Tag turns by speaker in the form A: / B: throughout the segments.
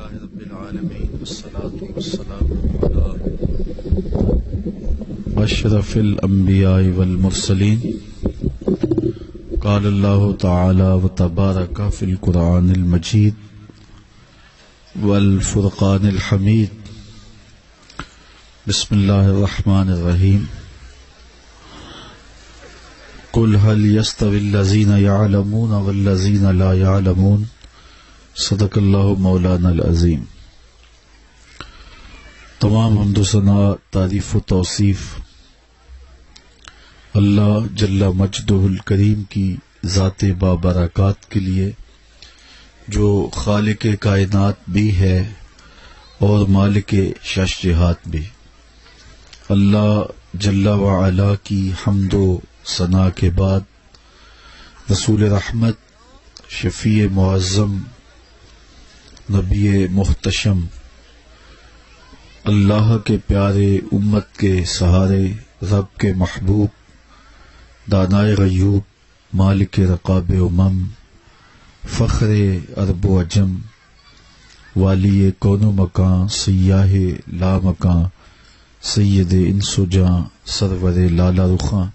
A: لله رب العالمين والصلاة والسلام على أشرف الأنبياء والمرسلين. قال الله تعالى وتبارك في القرآن المجيد والفرقان الحميد. بسم الله الرحمن الرحيم. قل هل يستوي الذين يعلمون والذين لا يعلمون. صدق اللہ مولانا العظیم. تمام حمد و ثنا، تعریف و توصیف اللہ جل مجدہ الکریم کی ذات بابرکات کے لیے، جو خالق کائنات بھی ہے اور مالک شش جہات بھی. اللہ جل وعلا کی حمد و ثنا کے بعد رسول رحمت، شفیع معظم، نبی محتشم، اللہ کے پیارے، امت کے سہارے، رب کے محبوب، دانائے غیوب، مالک رقاب امم، فخر عرب و عجم، والی کون و مکان، سیاہ لا مکان، سید انس و جاں، سرور لالا رخاں،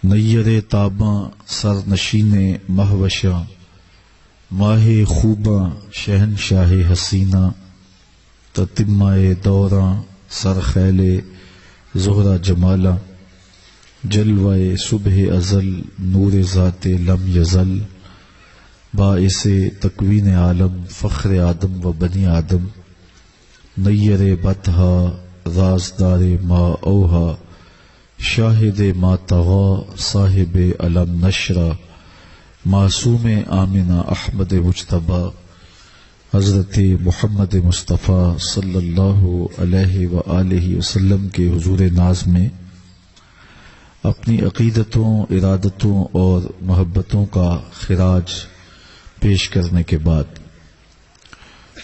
A: نیر تاباں، سر نشین مہوشاں، ماہ خوباں، شہنشاہ حسینہ، تتمہ دوراں، سر خیل زہرہ جمالا، جلوہ صبح ازل، نور ذات لم یزل، باعث تکوین عالم، فخر آدم و بنی آدم، نیر بطحا، رازدار ما اوہا، شاہد ما طغا، صاحب علم نشرہ، معصوم آمنہ احمد مجتبی، حضرت محمد مصطفیٰ صلی اللہ علیہ وآلہ وسلم کے حضور ناز میں اپنی عقیدتوں، ارادتوں اور محبتوں کا خراج پیش کرنے کے بعد،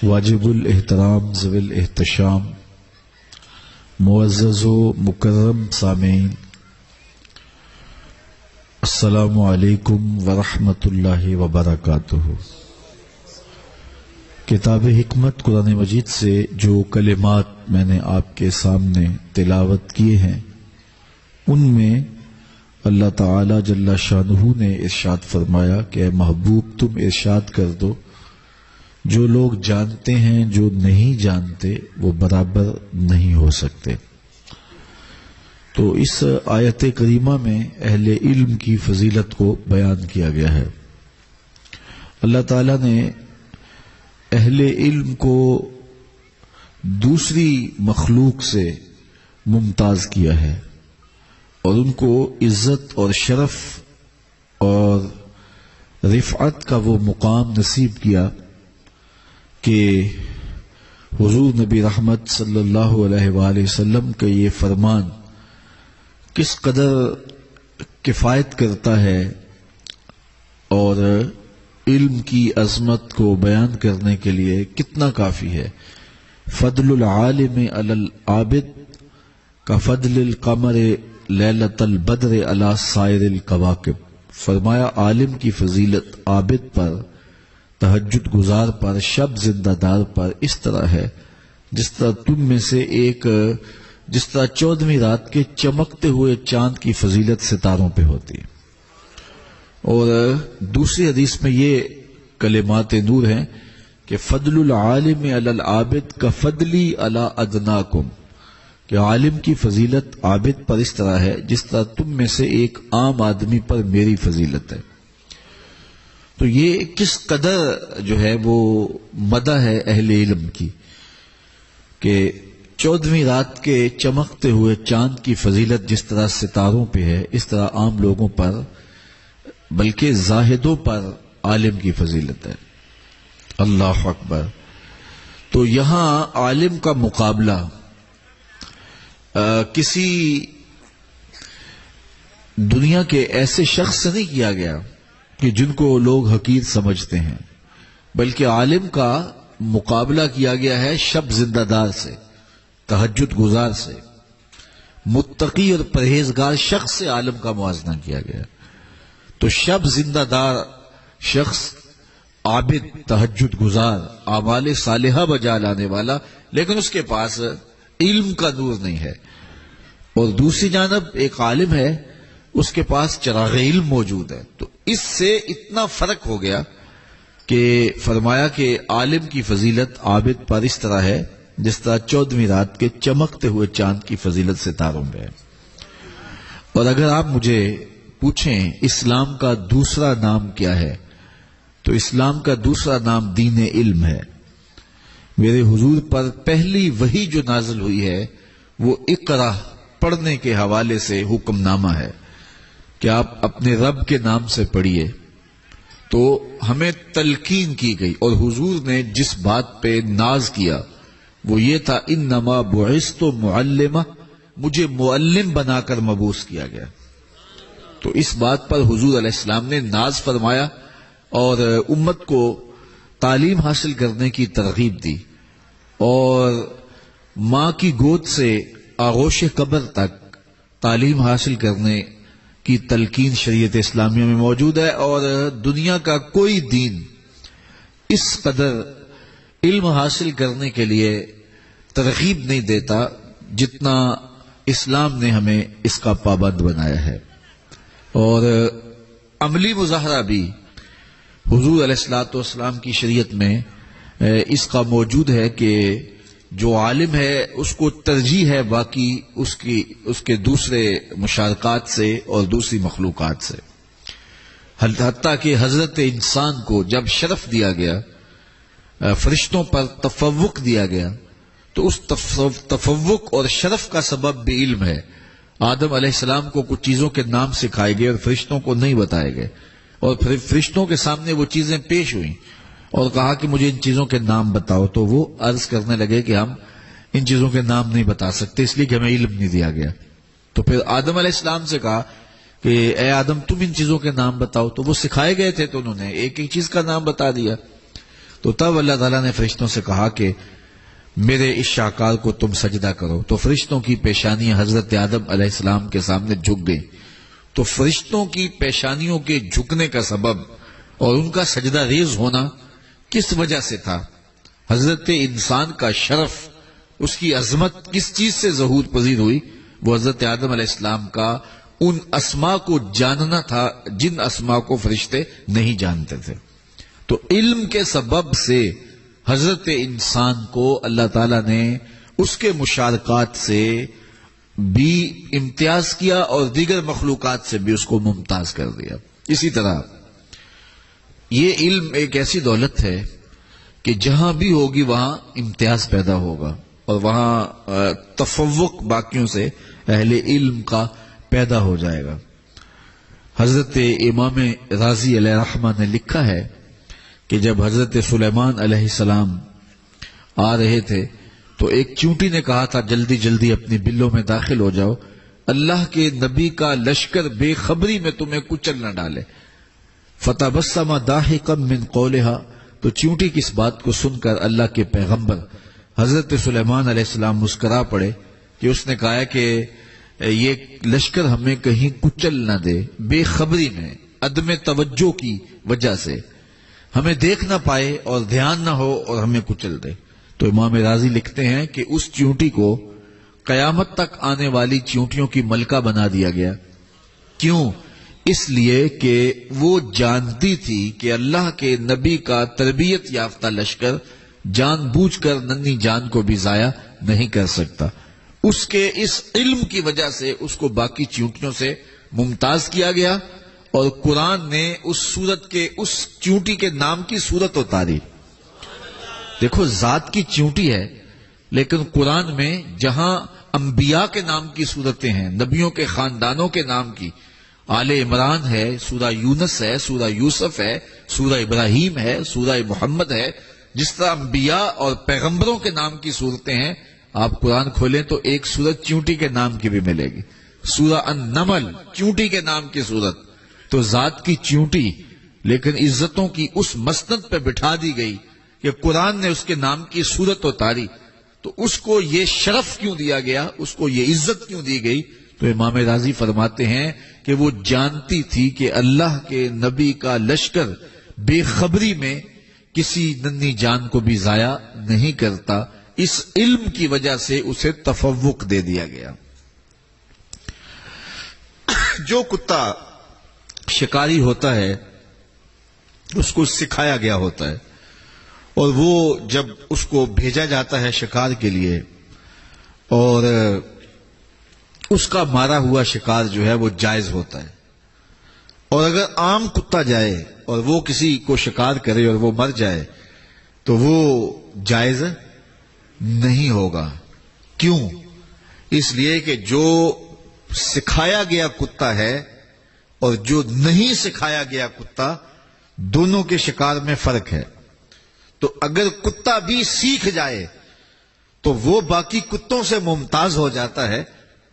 A: واجب الاحترام ذوی الاحتشام معزز و مکرم سامعین، السلام علیکم ورحمۃ اللہ وبرکاتہ. کتاب حکمت قرآن مجید سے جو کلمات میں نے آپ کے سامنے تلاوت کیے ہیں، ان میں اللہ تعالی جل شانہ نے ارشاد فرمایا کہ اے محبوب، تم ارشاد کر دو، جو لوگ جانتے ہیں جو نہیں جانتے وہ برابر نہیں ہو سکتے. تو اس آیت کریمہ میں اہل علم کی فضیلت کو بیان کیا گیا ہے. اللہ تعالیٰ نے اہل علم کو دوسری مخلوق سے ممتاز کیا ہے اور ان کو عزت اور شرف اور رفعت کا وہ مقام نصیب کیا کہ حضور نبی رحمت صلی اللہ علیہ وآلہ وسلم کا یہ فرمان کس قدر کفایت کرتا ہے اور علم کی عظمت کو بیان کرنے کے لیے کتنا کافی ہے. فضل العالم علی العابد کا فضل القمر لیلۃ البدر علی سائر الکواکب. فرمایا عالم کی فضیلت عابد پر، تہجد گزار پر، شب زندہ دار پر اس طرح ہے جس طرح تم میں سے ایک، جس طرح 14ویں رات کے چمکتے ہوئے چاند کی فضیلت ستاروں پہ ہوتی. اور دوسری حدیث میں یہ کلمات نور ہیں کہ فضل العالم علی العابد کا فضلی علی ادناکم، کہ عالم کی فضیلت عابد پر اس طرح ہے جس طرح تم میں سے ایک عام آدمی پر میری فضیلت ہے. تو یہ کس قدر جو ہے وہ مدح ہے اہل علم کی کہ 14ویں رات کے چمکتے ہوئے چاند کی فضیلت جس طرح ستاروں پہ ہے، اس طرح عام لوگوں پر بلکہ زاہدوں پر عالم کی فضیلت ہے. اللہ اکبر. تو یہاں عالم کا مقابلہ کسی دنیا کے ایسے شخص سے نہیں کیا گیا کہ جن کو لوگ حقیر سمجھتے ہیں، بلکہ عالم کا مقابلہ کیا گیا ہے شب زندہ دار سے، تہجد گزار سے، متقی اور پرہیزگار شخص سے عالم کا موازنہ کیا گیا. تو شب زندہ دار شخص عابد، تہجد گزار، اعمال صالحہ بجا لانے والا، لیکن اس کے پاس علم کا نور نہیں ہے. اور دوسری جانب ایک عالم ہے، اس کے پاس چراغ علم موجود ہے. تو اس سے اتنا فرق ہو گیا کہ فرمایا کہ عالم کی فضیلت عابد پر اس طرح ہے جس طرح 14ویں رات کے چمکتے ہوئے چاند کی فضیلت ستاروں میں ہے. اور اگر آپ مجھے پوچھیں اسلام کا دوسرا نام کیا ہے، تو اسلام کا دوسرا نام دین علم ہے. میرے حضور پر پہلی وحی جو نازل ہوئی ہے وہ اقرا پڑھنے کے حوالے سے حکم نامہ ہے کہ آپ اپنے رب کے نام سے پڑھیے. تو ہمیں تلقین کی گئی اور حضور نے جس بات پہ ناز کیا وہ یہ تھا انما بعثت معلما، مجھے معلم بنا کر مبعوث کیا گیا. تو اس بات پر حضور علیہ السلام نے ناز فرمایا اور امت کو تعلیم حاصل کرنے کی ترغیب دی. اور ماں کی گود سے آغوش قبر تک تعلیم حاصل کرنے کی تلقین شریعت اسلامیہ میں موجود ہے. اور دنیا کا کوئی دین اس قدر علم حاصل کرنے کے لیے ترغیب نہیں دیتا جتنا اسلام نے ہمیں اس کا پابند بنایا ہے. اور عملی مظاہرہ بھی حضور علیہ الصلوۃ والسلام کی شریعت میں اس کا موجود ہے کہ جو عالم ہے اس کو ترجیح ہے باقی اس کے دوسرے مشارکات سے اور دوسری مخلوقات سے. حتیٰ کہ حضرت انسان کو جب شرف دیا گیا، فرشتوں پر تفوق دیا گیا، تو اس تفوق اور شرف کا سبب بھی علم ہے. آدم علیہ السلام کو کچھ چیزوں کے نام سکھائے گئے اور فرشتوں کو نہیں بتائے گئے، اور پھر فرشتوں کے سامنے وہ چیزیں پیش ہوئیں اور کہا کہ مجھے ان چیزوں کے نام بتاؤ. تو وہ عرض کرنے لگے کہ ہم ان چیزوں کے نام نہیں بتا سکتے اس لیے کہ ہمیں علم نہیں دیا گیا. تو پھر آدم علیہ السلام سے کہا کہ اے آدم تم ان چیزوں کے نام بتاؤ. تو وہ سکھائے گئے تھے تو انہوں نے ایک ایک چیز کا نام بتا دیا. تو تب اللہ تعالیٰ نے فرشتوں سے کہا کہ میرے اس شاہکار کو تم سجدہ کرو. تو فرشتوں کی پیشانیاں حضرت آدم علیہ السلام کے سامنے جھک گئیں. تو فرشتوں کی پیشانیوں کے جھکنے کا سبب اور ان کا سجدہ ریز ہونا کس وجہ سے تھا؟ حضرت انسان کا شرف، اس کی عظمت کس چیز سے ظہور پذیر ہوئی؟ وہ حضرت آدم علیہ السلام کا ان اسماء کو جاننا تھا جن اسماء کو فرشتے نہیں جانتے تھے. تو علم کے سبب سے حضرت انسان کو اللہ تعالیٰ نے اس کے مشارکات سے بھی امتیاز کیا اور دیگر مخلوقات سے بھی اس کو ممتاز کر دیا. اسی طرح یہ علم ایک ایسی دولت ہے کہ جہاں بھی ہوگی وہاں امتیاز پیدا ہوگا اور وہاں تفوق باقیوں سے اہل علم کا پیدا ہو جائے گا. حضرت امام رازی علیہ الرحمہ نے لکھا ہے کہ جب حضرت سلیمان علیہ السلام آ رہے تھے تو ایک چونٹی نے کہا تھا جلدی جلدی اپنی بلوں میں داخل ہو جاؤ، اللہ کے نبی کا لشکر بے خبری میں تمہیں کچل نہ ڈالے. فتبسم ضاحکا من قولها. تو چونٹی کی اس بات کو سن کر اللہ کے پیغمبر حضرت سلیمان علیہ السلام مسکرا پڑے کہ اس نے کہا کہ یہ لشکر ہمیں کہیں کچل نہ دے، بے خبری میں عدم توجہ کی وجہ سے ہمیں دیکھ نہ پائے اور دھیان نہ ہو اور ہمیں کچل دے. تو امام راضی لکھتے ہیں کہ اس چیونٹی کو قیامت تک آنے والی چیونٹیوں کی ملکہ بنا دیا گیا. کیوں؟ اس لیے کہ وہ جانتی تھی کہ اللہ کے نبی کا تربیت یافتہ لشکر جان بوجھ کر ننھی جان کو بھی ضائع نہیں کر سکتا. اس کے اس علم کی وجہ سے اس کو باقی چیونٹیوں سے ممتاز کیا گیا اور قرآن نے اس سورت کے اس چیونٹی کے نام کی سورت اتاری. دیکھو ذات کی چیونٹی ہے لیکن قرآن میں جہاں انبیاء کے نام کی صورتیں ہیں، نبیوں کے خاندانوں کے نام کی، آل عمران ہے، سورہ یونس ہے، سورہ یوسف ہے، سورہ ابراہیم ہے، سورہ محمد ہے، جس طرح انبیاء اور پیغمبروں کے نام کی صورتیں ہیں، آپ قرآن کھولیں تو ایک سورت چیونٹی کے نام کی بھی ملے گی. سورہ النمل چیونٹی کے نام کی سورت. تو ذات کی چیونٹی لیکن عزتوں کی اس مسند پہ بٹھا دی گئی کہ قرآن نے اس کے نام کی سورت اتاری. تو اس کو یہ شرف کیوں دیا گیا، اس کو یہ عزت کیوں دی گئی؟ تو امام راضی فرماتے ہیں کہ وہ جانتی تھی کہ اللہ کے نبی کا لشکر بے خبری میں کسی ننھی جان کو بھی ضائع نہیں کرتا، اس علم کی وجہ سے اسے تفوق دے دیا گیا۔ جو کتا شکاری ہوتا ہے اس کو سکھایا گیا ہوتا ہے، اور وہ جب اس کو بھیجا جاتا ہے شکار کے لیے، اور اس کا مارا ہوا شکار جو ہے وہ جائز ہوتا ہے، اور اگر عام کتا جائے اور وہ کسی کو شکار کرے اور وہ مر جائے تو وہ جائز نہیں ہوگا۔ کیوں؟ اس لیے کہ جو سکھایا گیا کتا ہے اور جو نہیں سکھایا گیا کتا، دونوں کے شکار میں فرق ہے۔ تو اگر کتا بھی سیکھ جائے تو وہ باقی کتوں سے ممتاز ہو جاتا ہے،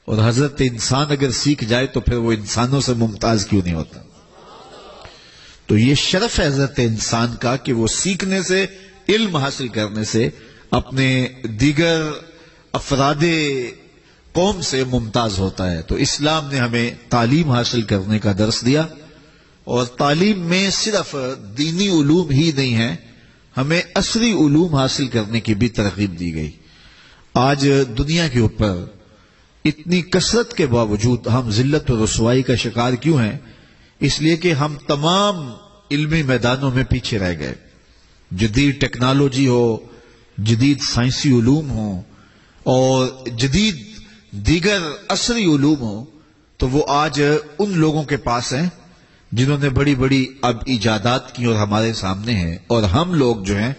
A: اور حضرت انسان اگر سیکھ جائے تو پھر وہ انسانوں سے ممتاز کیوں نہیں ہوتا؟ تو یہ شرف ہے حضرت انسان کا کہ وہ سیکھنے سے، علم حاصل کرنے سے اپنے دیگر افراد قوم سے ممتاز ہوتا ہے۔ تو اسلام نے ہمیں تعلیم حاصل کرنے کا درس دیا، اور تعلیم میں صرف دینی علوم ہی نہیں ہے، ہمیں عصری علوم حاصل کرنے کی بھی ترغیب دی گئی۔ آج دنیا کے اوپر اتنی کثرت کے باوجود ہم ذلت و رسوائی کا شکار کیوں ہیں؟ اس لیے کہ ہم تمام علمی میدانوں میں پیچھے رہ گئے۔ جدید ٹیکنالوجی ہو، جدید سائنسی علوم ہو، اور جدید دیگر عصری علوم ہو، تو وہ آج ان لوگوں کے پاس ہیں جنہوں نے بڑی بڑی اب ایجادات کی اور ہمارے سامنے ہیں، اور ہم لوگ جو ہیں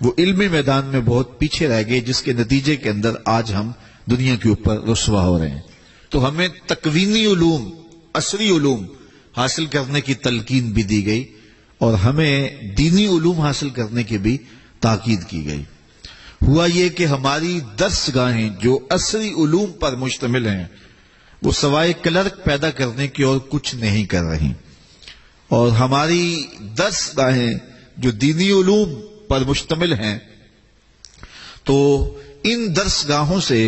A: وہ علمی میدان میں بہت پیچھے رہ گئے، جس کے نتیجے کے اندر آج ہم دنیا کے اوپر رسوا ہو رہے ہیں۔ تو ہمیں تکوینی علوم، عصری علوم حاصل کرنے کی تلقین بھی دی گئی، اور ہمیں دینی علوم حاصل کرنے کی بھی تاکید کی گئی۔ ہوا یہ کہ ہماری درس گاہیں جو عصری علوم پر مشتمل ہیں وہ سوائے کلرک پیدا کرنے کی اور کچھ نہیں کر رہی، اور ہماری درس گاہیں جو دینی علوم پر مشتمل ہیں تو ان درس گاہوں سے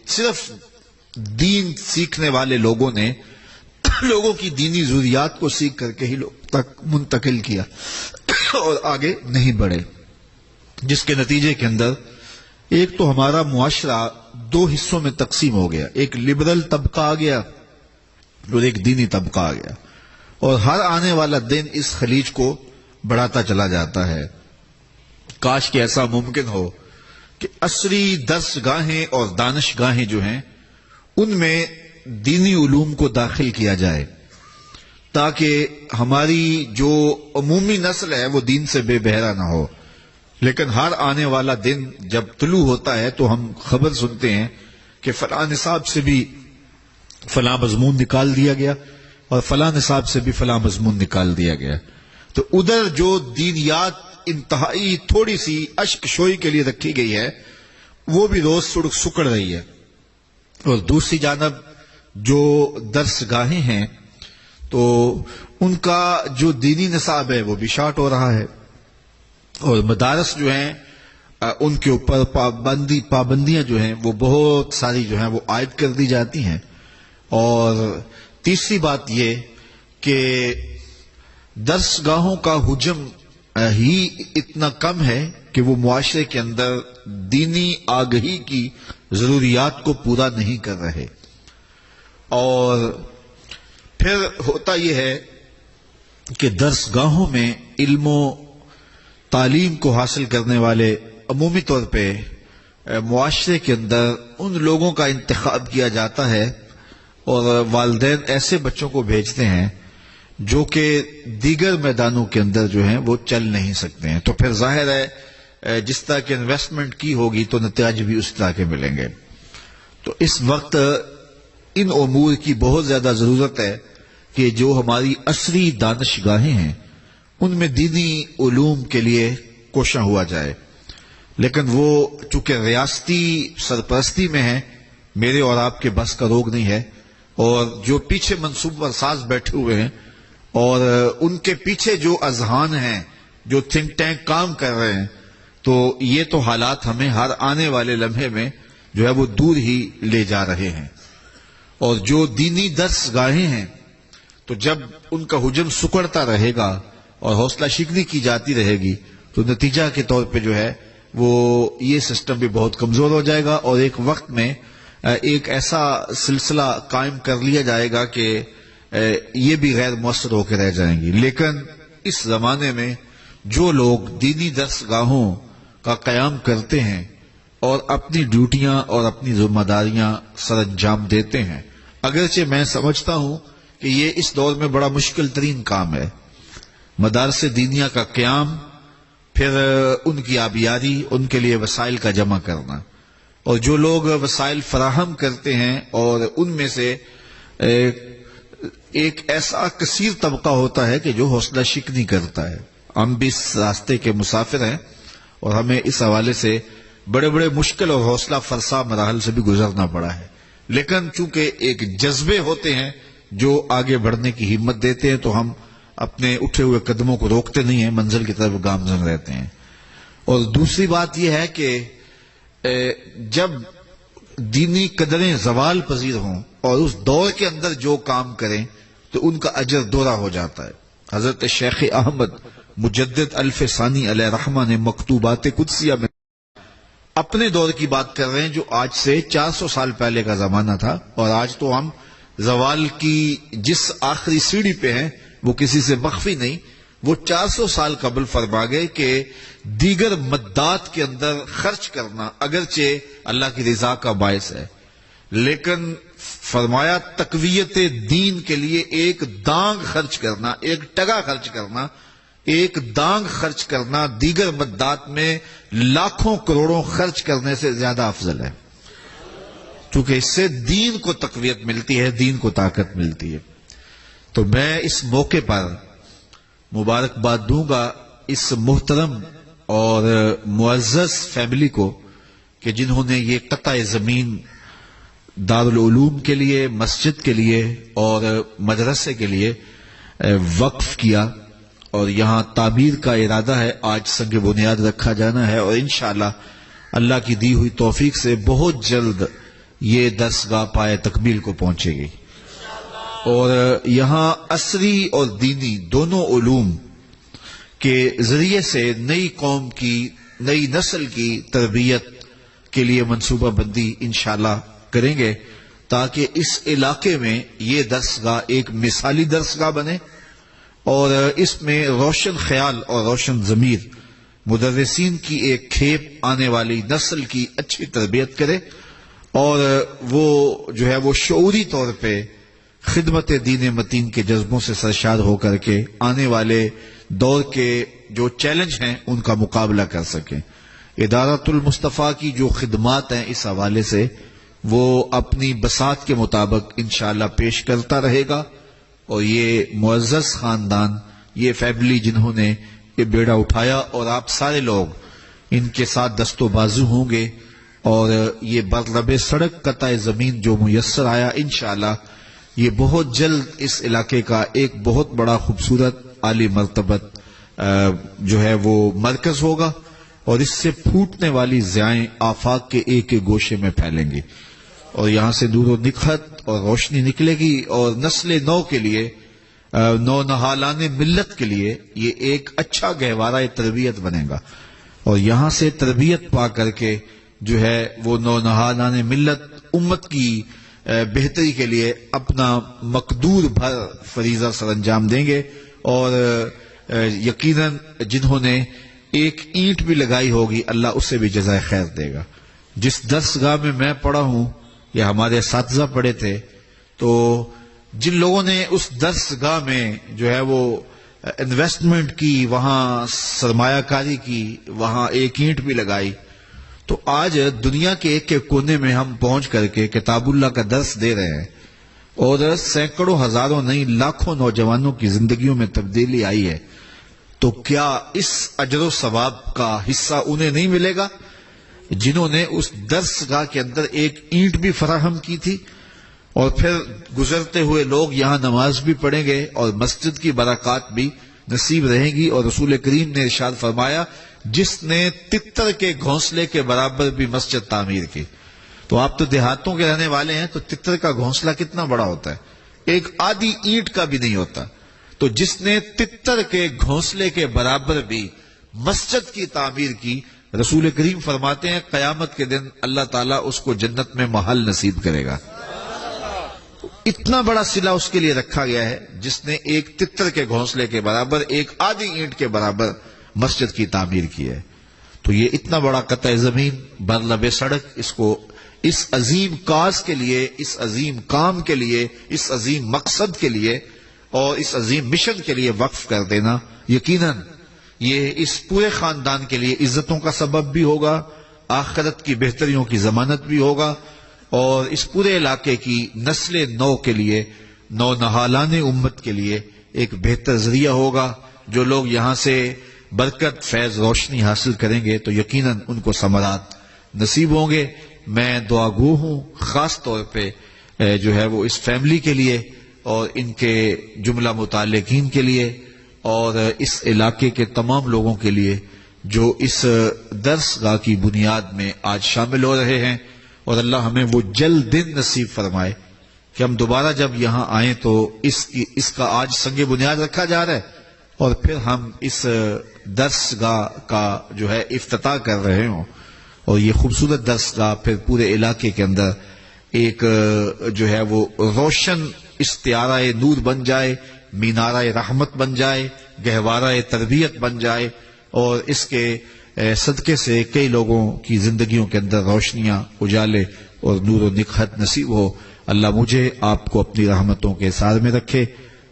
A: صرف دین سیکھنے والے لوگوں نے لوگوں کی دینی ضروریات کو سیکھ کر کے ہی لوگ تک منتقل کیا اور آگے نہیں بڑھے، جس کے نتیجے کے اندر ایک تو ہمارا معاشرہ دو حصوں میں تقسیم ہو گیا، ایک لبرل طبقہ آ گیا اور ایک دینی طبقہ آ گیا، اور ہر آنے والا دن اس خلیج کو بڑھاتا چلا جاتا ہے۔ کاش کہ ایسا ممکن ہو کہ عصری درس گاہیں اور دانش گاہیں جو ہیں ان میں دینی علوم کو داخل کیا جائے، تاکہ ہماری جو عمومی نسل ہے وہ دین سے بے بہرا نہ ہو۔ لیکن ہر آنے والا دن جب طلوع ہوتا ہے تو ہم خبر سنتے ہیں کہ فلاں نصاب سے بھی فلاں مضمون نکال دیا گیا، اور فلاں نصاب سے بھی فلاں مضمون نکال دیا گیا۔ تو ادھر جو دینیات انتہائی تھوڑی سی اشک شوئی کے لیے رکھی گئی ہے وہ بھی روز سکڑ رہی ہے، اور دوسری جانب جو درس گاہیں ہیں تو ان کا جو دینی نصاب ہے وہ بھی شارٹ ہو رہا ہے، اور مدارس جو ہیں ان کے اوپر پابندیاں جو ہیں وہ بہت ساری جو ہیں وہ عائد کر دی جاتی ہیں۔ اور تیسری بات یہ کہ درس گاہوں کا حجم ہی اتنا کم ہے کہ وہ معاشرے کے اندر دینی آگہی کی ضروریات کو پورا نہیں کر رہے، اور پھر ہوتا یہ ہے کہ درس گاہوں میں علم و تعلیم کو حاصل کرنے والے عمومی طور پہ معاشرے کے اندر ان لوگوں کا انتخاب کیا جاتا ہے، اور والدین ایسے بچوں کو بھیجتے ہیں جو کہ دیگر میدانوں کے اندر جو ہیں وہ چل نہیں سکتے ہیں۔ تو پھر ظاہر ہے جس طرح کی انویسٹمنٹ کی ہوگی تو نتائج بھی اس طرح کے ملیں گے۔ تو اس وقت ان امور کی بہت زیادہ ضرورت ہے کہ جو ہماری عصری دانش گاہیں ہیں ان میں دینی علوم کے لیے کوشاں ہوا جائے، لیکن وہ چونکہ ریاستی سرپرستی میں ہے، میرے اور آپ کے بس کا روگ نہیں ہے، اور جو پیچھے منصوبہ ساز بیٹھے ہوئے ہیں اور ان کے پیچھے جو اذہان ہیں، جو تھنک ٹینک کام کر رہے ہیں، تو یہ تو حالات ہمیں ہر آنے والے لمحے میں جو ہے وہ دور ہی لے جا رہے ہیں۔ اور جو دینی درس گاہیں ہیں تو جب ان کا حجم سکڑتا رہے گا اور حوصلہ شکنی کی جاتی رہے گی تو نتیجہ کے طور پہ جو ہے وہ یہ سسٹم بھی بہت کمزور ہو جائے گا، اور ایک وقت میں ایک ایسا سلسلہ قائم کر لیا جائے گا کہ یہ بھی غیر مؤثر ہو کے رہ جائیں گی۔ لیکن اس زمانے میں جو لوگ دینی درس گاہوں کا قیام کرتے ہیں اور اپنی ڈیوٹیاں اور اپنی ذمہ داریاں سر انجام دیتے ہیں، اگرچہ میں سمجھتا ہوں کہ یہ اس دور میں بڑا مشکل ترین کام ہے، مدارس دینیہ کا قیام، پھر ان کی آبیاری، ان کے لیے وسائل کا جمع کرنا، اور جو لوگ وسائل فراہم کرتے ہیں اور ان میں سے ایک ایسا کثیر طبقہ ہوتا ہے کہ جو حوصلہ شکنی کرتا ہے۔ ہم بھی اس راستے کے مسافر ہیں اور ہمیں اس حوالے سے بڑے بڑے مشکل اور حوصلہ فرسا مراحل سے بھی گزرنا پڑا ہے، لیکن چونکہ ایک جذبے ہوتے ہیں جو آگے بڑھنے کی ہمت دیتے ہیں، تو ہم اپنے اٹھے ہوئے قدموں کو روکتے نہیں ہیں، منزل کی طرف گامزن رہتے ہیں۔ اور دوسری بات یہ ہے کہ جب دینی قدریں زوال پذیر ہوں اور اس دور کے اندر جو کام کریں تو ان کا اجر دوہرا ہو جاتا ہے۔ حضرت شیخ احمد مجدد الف ثانی علیہ رحمہ نے مکتوبات قدسیہ میں اپنے دور کی بات کر رہے ہیں، جو آج سے 400 سال پہلے کا زمانہ تھا، اور آج تو ہم زوال کی جس آخری سیڑھی پہ ہیں وہ کسی سے مخفی نہیں، وہ 400 سال قبل فرما گئے کہ دیگر مدات کے اندر خرچ کرنا اگرچہ اللہ کی رضا کا باعث ہے، لیکن فرمایا تقویت دین کے لیے ایک دانگ خرچ کرنا، ایک ٹگا خرچ کرنا، ایک دانگ خرچ کرنا دیگر مدات میں لاکھوں کروڑوں خرچ کرنے سے زیادہ افضل ہے، چونکہ اس سے دین کو تقویت ملتی ہے، دین کو طاقت ملتی ہے۔ تو میں اس موقع پر مبارکباد دوں گا اس محترم اور معزز فیملی کو کہ جنہوں نے یہ قطع زمین دارالعلوم کے لیے، مسجد کے لیے اور مدرسے کے لیے وقف کیا، اور یہاں تعمیر کا ارادہ ہے، آج سنگ بنیاد رکھا جانا ہے، اور انشاءاللہ اللہ کی دی ہوئی توفیق سے بہت جلد یہ درسگاہ پائے تکمیل کو پہنچے گی، اور یہاں عصری اور دینی دونوں علوم کے ذریعے سے نئی قوم کی، نئی نسل کی تربیت کے لیے منصوبہ بندی انشاءاللہ کریں گے، تاکہ اس علاقے میں یہ درسگاہ ایک مثالی درسگاہ بنے، اور اس میں روشن خیال اور روشن ضمیر مدرسین کی ایک کھیپ آنے والی نسل کی اچھی تربیت کرے، اور وہ جو ہے وہ شعوری طور پہ خدمت دین متین کے جذبوں سے سرشار ہو کر کے آنے والے دور کے جو چیلنج ہیں ان کا مقابلہ کر سکیں۔ ادارۃ المصطفیٰ کی جو خدمات ہیں اس حوالے سے وہ اپنی بساط کے مطابق انشاءاللہ پیش کرتا رہے گا، اور یہ معزز خاندان، یہ فیملی جنہوں نے یہ بیڑا اٹھایا، اور آپ سارے لوگ ان کے ساتھ دست و بازو ہوں گے، اور یہ برلب سڑک قطع زمین جو میسر آیا انشاءاللہ یہ بہت جلد اس علاقے کا ایک بہت بڑا خوبصورت عالی مرتبت جو ہے وہ مرکز ہوگا، اور اس سے پھوٹنے والی ضیائیں آفاق کے ایک ایک گوشے میں پھیلیں گی، اور یہاں سے نور و نکھت اور روشنی نکلے گی، اور نسل نو کے لیے، نو نہالان ملت کے لیے یہ ایک اچھا گہوارہ تربیت بنے گا، اور یہاں سے تربیت پا کر کے جو ہے وہ نو نہالان ملت امت کی بہتری کے لیے اپنا مقدور بھر فریضہ سر انجام دیں گے، اور یقیناً جنہوں نے ایک اینٹ بھی لگائی ہوگی اللہ اسے بھی جزائے خیر دے گا۔ جس درسگاہ میں میں پڑھا ہوں یا ہمارے اساتذہ پڑھے تھے، تو جن لوگوں نے اس درسگاہ میں جو ہے وہ انویسٹمنٹ کی، وہاں سرمایہ کاری کی، وہاں ایک اینٹ بھی لگائی، تو آج دنیا کے ایک ایک کونے میں ہم پہنچ کر کے کتاب اللہ کا درس دے رہے ہیں، اور سینکڑوں ہزاروں نہیں لاکھوں نوجوانوں کی زندگیوں میں تبدیلی آئی ہے، تو کیا اس اجر و ثواب کا حصہ انہیں نہیں ملے گا جنہوں نے اس درسگاہ کے اندر ایک اینٹ بھی فراہم کی تھی؟ اور پھر گزرتے ہوئے لوگ یہاں نماز بھی پڑھیں گے، اور مسجد کی برکات بھی نصیب رہیں گی، اور رسول کریم نے ارشاد فرمایا جس نے تتر کے گھونسلے کے برابر بھی مسجد تعمیر کی۔ تو آپ تو دیہاتوں کے رہنے والے ہیں، تو تتر کا گھونسلہ کتنا بڑا ہوتا ہے، ایک آدھی اینٹ کا بھی نہیں ہوتا، تو جس نے تتر کے گھونسلے کے برابر بھی مسجد کی تعمیر کی، رسول کریم فرماتے ہیں قیامت کے دن اللہ تعالیٰ اس کو جنت میں محل نصیب کرے گا۔ اتنا بڑا صلہ اس کے لیے رکھا گیا ہے جس نے ایک تتر کے گھونسلے کے برابر، ایک آدھی اینٹ کے برابر مسجد کی تعمیر کی ہے۔ تو یہ اتنا بڑا قطع زمین برلب سڑک، اس کو اس عظیم کاز کے لیے، اس عظیم کام کے لیے، اس عظیم مقصد کے لیے اور اس عظیم مشن کے لیے وقف کر دینا، یقیناً یہ اس پورے خاندان کے لیے عزتوں کا سبب بھی ہوگا، آخرت کی بہتریوں کی ضمانت بھی ہوگا، اور اس پورے علاقے کی نسل نو کے لیے، نو نہالان امت کے لیے ایک بہتر ذریعہ ہوگا۔ جو لوگ یہاں سے برکت، فیض، روشنی حاصل کریں گے تو یقیناً ان کو ثمرات نصیب ہوں گے۔ میں دعا گو ہوں خاص طور پہ جو ہے وہ اس فیملی کے لیے اور ان کے جملہ متعلقین کے لیے اور اس علاقے کے تمام لوگوں کے لیے جو اس درس گاہ کی بنیاد میں آج شامل ہو رہے ہیں، اور اللہ ہمیں وہ جلد دن نصیب فرمائے کہ ہم دوبارہ جب یہاں آئیں تو اس کا آج سنگ بنیاد رکھا جا رہا ہے اور پھر ہم اس درس گاہ کا جو ہے افتتاح کر رہے ہوں، اور یہ خوبصورت درس گاہ پھر پورے علاقے کے اندر ایک جو ہے وہ روشن استعارہ نور بن جائے، مینارہ رحمت بن جائے، گہوارہ تربیت بن جائے، اور اس کے صدقے سے کئی لوگوں کی زندگیوں کے اندر روشنیاں، اجالے اور نور و نکہت نصیب ہو۔ اللہ مجھے آپ کو اپنی رحمتوں کے سار میں رکھے،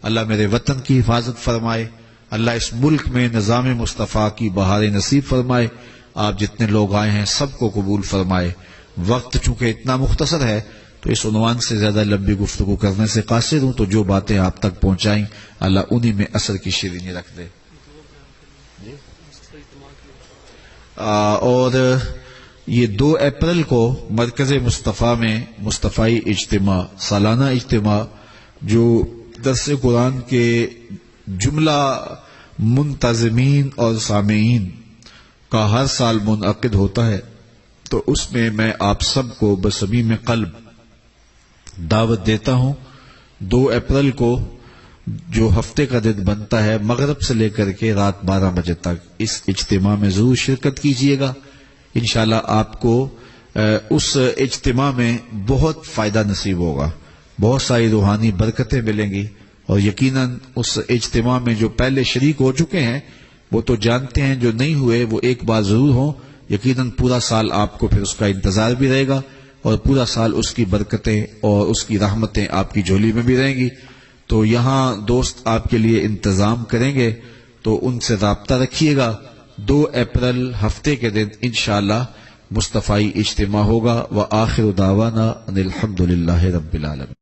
A: اللہ میرے وطن کی حفاظت فرمائے، اللہ اس ملک میں نظام مصطفیٰ کی بہاریں نصیب فرمائے، آپ جتنے لوگ آئے ہیں سب کو قبول فرمائے۔ وقت چونکہ اتنا مختصر ہے تو اس عنوان سے زیادہ لمبی گفتگو کرنے سے قاصر ہوں، تو جو باتیں آپ تک پہنچائیں اللہ انہی میں اثر کی شیرینی رکھ دے۔ اور یہ 2 اپریل کو مرکز مصطفیٰ میں مصطفی اجتماع، سالانہ اجتماع جو درس قرآن کے جملہ منتظمین اور سامعین کا ہر سال منعقد ہوتا ہے، تو اس میں میں آپ سب کو بصمیم قلب دعوت دیتا ہوں۔ 2 اپریل کو جو ہفتے کا دن بنتا ہے، مغرب سے لے کر کے رات 12 بجے تک اس اجتماع میں ضرور شرکت کیجیے گا۔ انشاءاللہ آپ کو اس اجتماع میں بہت فائدہ نصیب ہوگا، بہت ساری روحانی برکتیں ملیں گی، اور یقیناً اس اجتماع میں جو پہلے شریک ہو چکے ہیں وہ تو جانتے ہیں، جو نہیں ہوئے وہ ایک بار ضرور ہوں۔ یقیناً پورا سال آپ کو پھر اس کا انتظار بھی رہے گا، اور پورا سال اس کی برکتیں اور اس کی رحمتیں آپ کی جھولی میں بھی رہیں گی۔ تو یہاں دوست آپ کے لیے انتظام کریں گے تو ان سے رابطہ رکھیے گا۔ 2 اپریل ہفتے کے دن انشاءاللہ مصطفی اجتماع ہوگا۔ وآخر دعوانا ان الحمدللہ رب العالمین۔